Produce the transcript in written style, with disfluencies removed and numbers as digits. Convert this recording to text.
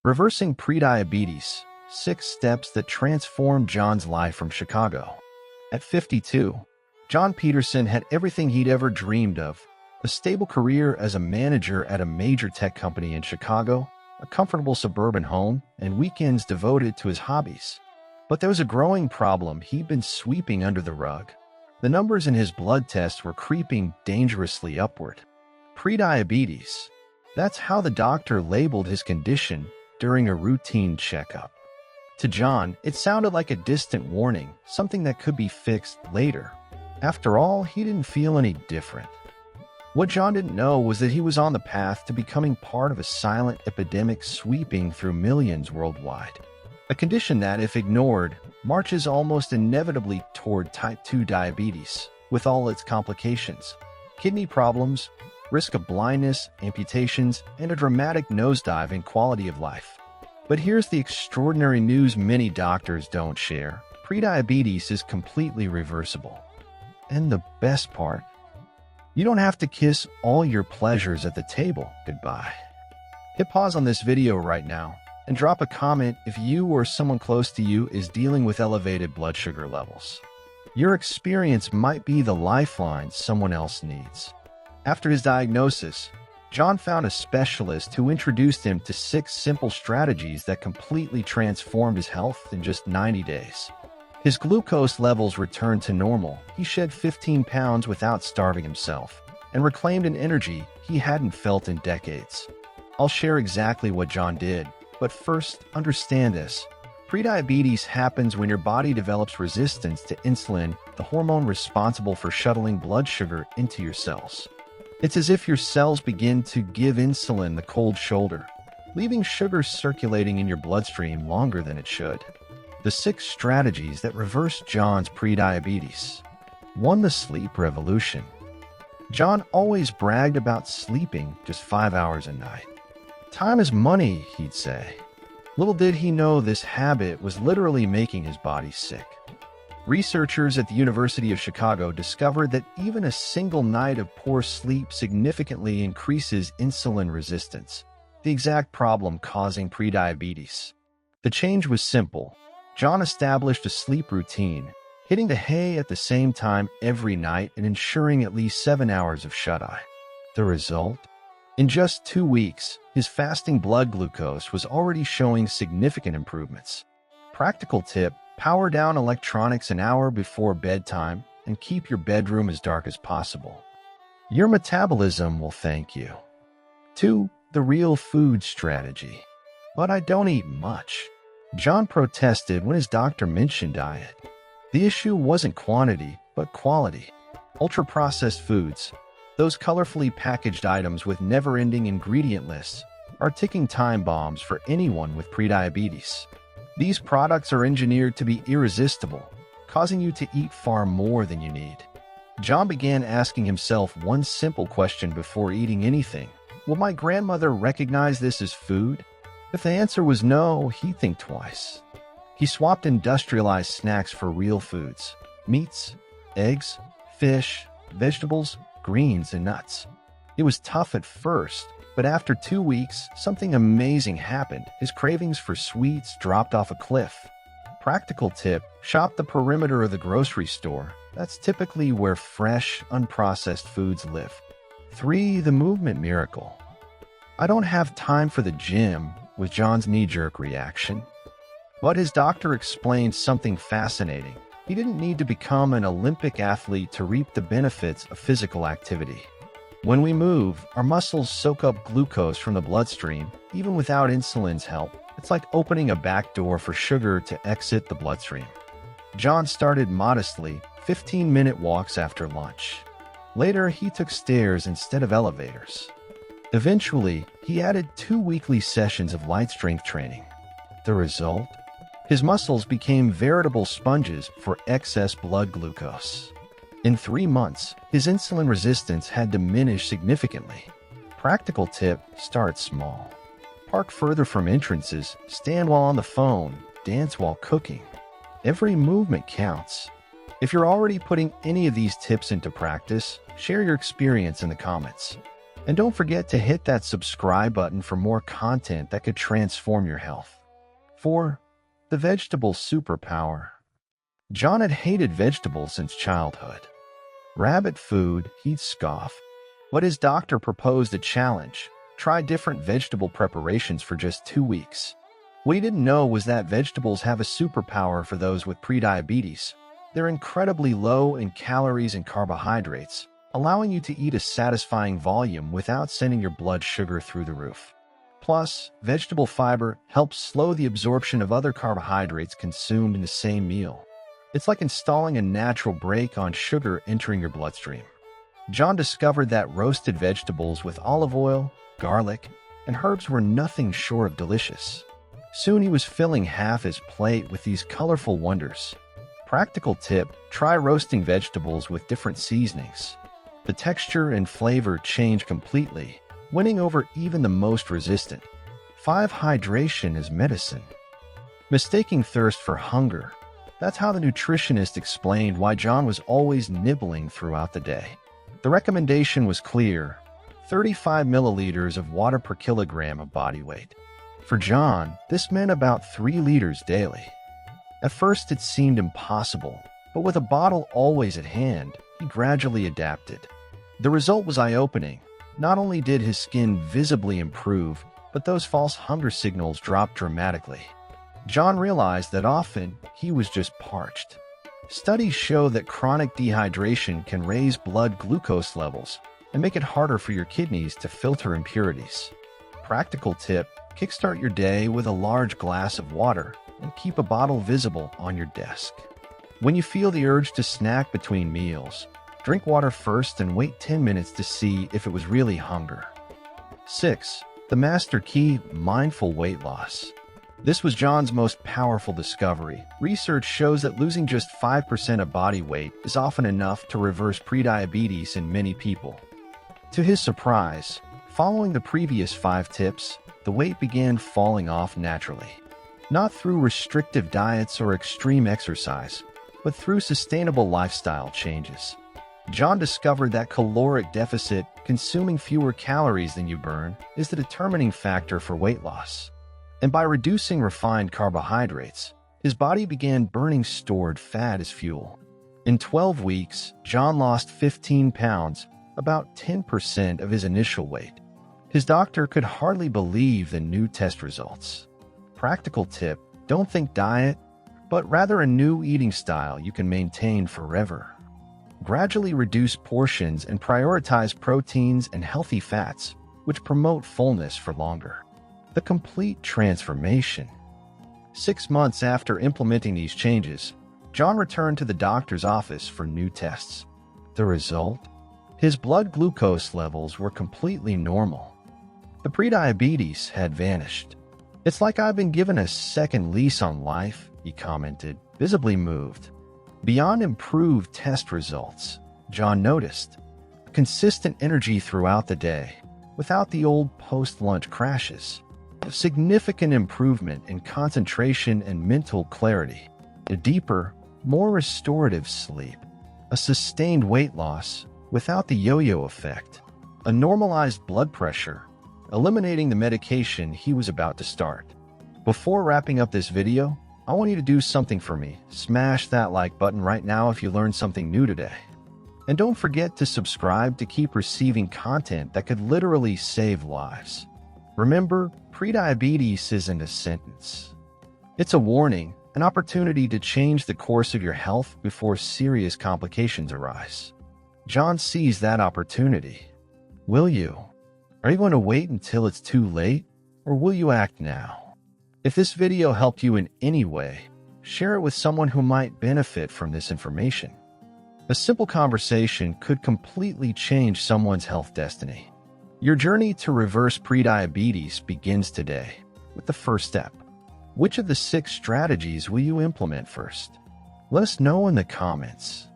Reversing prediabetes, 6 steps that transformed John's life from Chicago. At 52, John Peterson had everything he'd ever dreamed of: a stable career as a manager at a major tech company in Chicago, a comfortable suburban home, and weekends devoted to his hobbies. But there was a growing problem he'd been sweeping under the rug. The numbers in his blood tests were creeping dangerously upward. Prediabetes. That's how the doctor labeled his condition during a routine checkup. To John, it sounded like a distant warning, something that could be fixed later. After all, he didn't feel any different. What John didn't know was that he was on the path to becoming part of a silent epidemic sweeping through millions worldwide. A condition that, if ignored, marches almost inevitably toward type 2 diabetes, with all its complications: kidney problems, risk of blindness, amputations, and a dramatic nosedive in quality of life. But here's the extraordinary news many doctors don't share: prediabetes is completely reversible. And the best part, you don't have to kiss all your pleasures at the table goodbye. Hit pause on this video right now and drop a comment if you or someone close to you is dealing with elevated blood sugar levels. Your experience might be the lifeline someone else needs. After his diagnosis, John found a specialist who introduced him to 6 simple strategies that completely transformed his health in just 90 days. His glucose levels returned to normal, he shed 15 pounds without starving himself, and reclaimed an energy he hadn't felt in decades. I'll share exactly what John did, but first, understand this. Prediabetes happens when your body develops resistance to insulin, the hormone responsible for shuttling blood sugar into your cells. It's as if your cells begin to give insulin the cold shoulder, leaving sugar circulating in your bloodstream longer than it should. The 6 strategies that reversed John's prediabetes. 1. The sleep revolution. John always bragged about sleeping just 5 hours a night. Time is money, he'd say. Little did he know this habit was literally making his body sick. Researchers at the University of Chicago discovered that even a single night of poor sleep significantly increases insulin resistance, the exact problem causing prediabetes. The change was simple. John established a sleep routine, hitting the hay at the same time every night and ensuring at least 7 hours of shut-eye. The result? In just 2 weeks, his fasting blood glucose was already showing significant improvements. Practical tip: power down electronics an hour before bedtime and keep your bedroom as dark as possible. Your metabolism will thank you. 2. The real food strategy. But I don't eat much. John protested when his doctor mentioned diet. The issue wasn't quantity, but quality. Ultra-processed foods, those colorfully packaged items with never-ending ingredient lists, are ticking time bombs for anyone with prediabetes. These products are engineered to be irresistible, causing you to eat far more than you need. John began asking himself one simple question before eating anything: will my grandmother recognize this as food? If the answer was no, he'd think twice. He swapped industrialized snacks for real foods: meats, eggs, fish, vegetables, greens, and nuts. It was tough at first, but after 2 weeks, something amazing happened. His cravings for sweets dropped off a cliff. Practical tip: shop the perimeter of the grocery store. That's typically where fresh, unprocessed foods live. 3. The movement miracle. I don't have time for the gym, was John's knee-jerk reaction. But his doctor explained something fascinating. He didn't need to become an Olympic athlete to reap the benefits of physical activity. When we move, our muscles soak up glucose from the bloodstream, even without insulin's help. It's like opening a back door for sugar to exit the bloodstream. John started modestly, 15-minute walks after lunch. Later, he took stairs instead of elevators. Eventually, he added 2 weekly sessions of light strength training. The result? His muscles became veritable sponges for excess blood glucose. In 3 months, his insulin resistance had diminished significantly. Practical tip: start small. Park further from entrances, stand while on the phone, dance while cooking. Every movement counts. If you're already putting any of these tips into practice, share your experience in the comments. And don't forget to hit that subscribe button for more content that could transform your health. 4. The vegetable superpower. John had hated vegetables since childhood. Rabbit food, he'd scoff. But his doctor proposed a challenge. Try different vegetable preparations for just 2 weeks. What he didn't know was that vegetables have a superpower for those with prediabetes. They're incredibly low in calories and carbohydrates, allowing you to eat a satisfying volume without sending your blood sugar through the roof. Plus, vegetable fiber helps slow the absorption of other carbohydrates consumed in the same meal. It's like installing a natural brake on sugar entering your bloodstream. John discovered that roasted vegetables with olive oil, garlic, and herbs were nothing short of delicious. Soon he was filling half his plate with these colorful wonders. Practical tip: try roasting vegetables with different seasonings. The texture and flavor change completely, winning over even the most resistant. 5. Hydration is medicine. Mistaking thirst for hunger. That's how the nutritionist explained why John was always nibbling throughout the day. The recommendation was clear: 35 milliliters of water per kilogram of body weight. For John, this meant about 3 liters daily. At first it seemed impossible, but with a bottle always at hand, he gradually adapted. The result was eye-opening. Not only did his skin visibly improve, but those false hunger signals dropped dramatically. John realized that often he was just parched. Studies show that chronic dehydration can raise blood glucose levels and make it harder for your kidneys to filter impurities. Practical tip: kickstart your day with a large glass of water and keep a bottle visible on your desk. When you feel the urge to snack between meals, drink water first and wait 10 minutes to see if it was really hunger. 6. The master key: mindful weight loss. This was John's most powerful discovery. Research shows that losing just 5% of body weight is often enough to reverse prediabetes in many people. To his surprise, following the previous 5 tips, the weight began falling off naturally. Not through restrictive diets or extreme exercise, but through sustainable lifestyle changes. John discovered that caloric deficit, consuming fewer calories than you burn, is the determining factor for weight loss. And by reducing refined carbohydrates, his body began burning stored fat as fuel. In 12 weeks, John lost 15 pounds, about 10% of his initial weight. His doctor could hardly believe the new test results. Practical tip: don't think diet, but rather a new eating style you can maintain forever. Gradually reduce portions and prioritize proteins and healthy fats, which promote fullness for longer. The complete transformation. 6 months after implementing these changes, John returned to the doctor's office for new tests. The result? His blood glucose levels were completely normal. The prediabetes had vanished. "It's like I've been given a second lease on life," he commented, visibly moved. Beyond improved test results, John noticed consistent energy throughout the day, without the old post-lunch crashes. A significant improvement in concentration and mental clarity, a deeper, more restorative sleep, a sustained weight loss without the yo-yo effect, a normalized blood pressure, eliminating the medication he was about to start. Before wrapping up this video, I want you to do something for me. Smash that like button right now if you learned something new today. And don't forget to subscribe to keep receiving content that could literally save lives. Remember, prediabetes isn't a sentence. It's a warning, an opportunity to change the course of your health before serious complications arise. John sees that opportunity. Will you? Are you going to wait until it's too late, or will you act now? If this video helped you in any way, share it with someone who might benefit from this information. A simple conversation could completely change someone's health destiny. Your journey to reverse prediabetes begins today with the first step. Which of the 6 strategies will you implement first? Let us know in the comments.